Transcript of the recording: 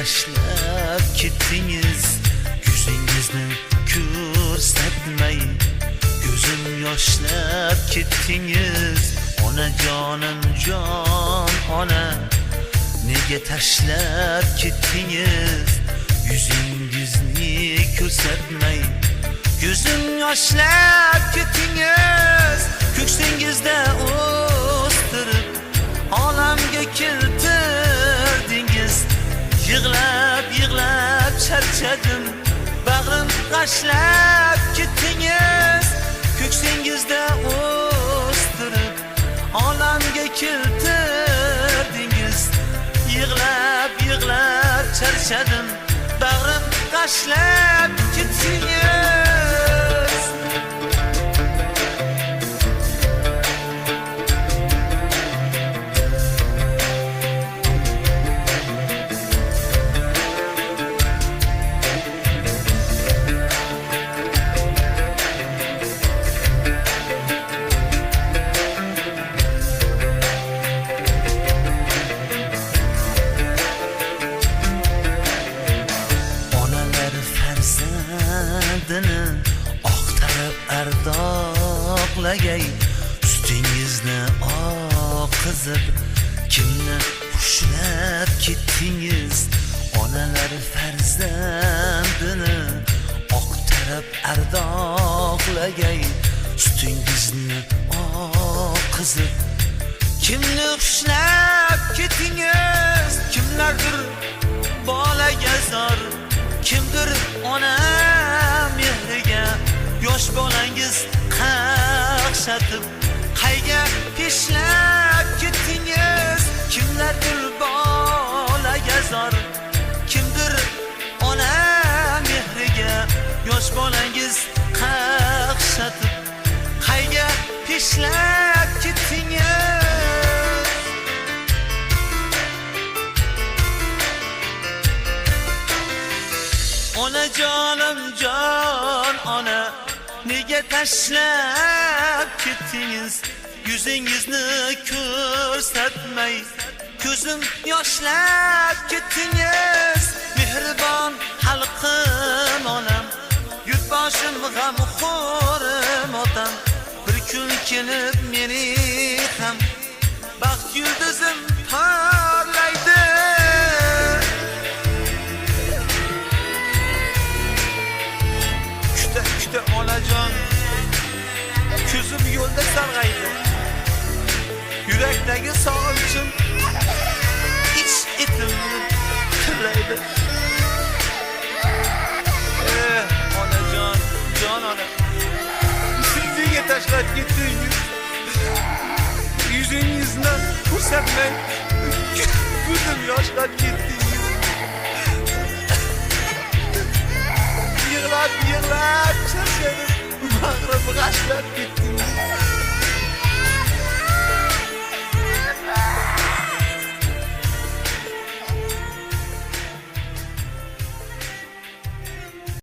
tashlab ketdingiz, yuzingizni ko'rsatmay ko'zim yoshlab ketdingiz. Onajonim jon ona, nega tashlab ketdingiz, yuzingizni ko'rsatmay ko'zim yoshlab ketdingiz. Ko'ksingizda o'stirib olamga keltirdingiz. Yig'lab charchadim, bag'rim g'ashlab ketdingiz. Ko'ksingizda o'stirib olamga keltirdingiz. Yig'lab charchadim, bag'rim g'ashlab ketdingiz. Oqtarib ardoqlagay, sutingizni oqizib kimni xushlab ketdingiz. Onalar farzandini oqtarib ardoqlagay, sutingizni oqizib kimni xushlab ketdingiz. Kimlardir bolaga zor, kimdir ona mehriga, yosh bolangiz qaqshatib qayga peshlab ketdingiz. Kimlardir bolaga zor, kimdir ona mehriga, yosh bolangiz qaqshatib qayga peshlab ketdingiz. Onajonim jon ona, nega tashlab ketdingiz, yuzingizni ko'rsatmay ko'zim yoshlab ketdingiz. Mehribon xalqim onam, yurtboshim g'amxo'rim otam, bir kun kelib meni ham baxt yulduzim porlaydi. Kuta onajon, ko'zim yo'lda sarg'aydi, yurakdagi sog'inchim ich etimni tirlaydi. Onajon, jon ona, nega tashlab ketdingiz, yuzingizni ko'rsatmay ko'zim yoshlab ketdingiz. Yig'lab charchadim, bag'rim g'ashlab ketdi.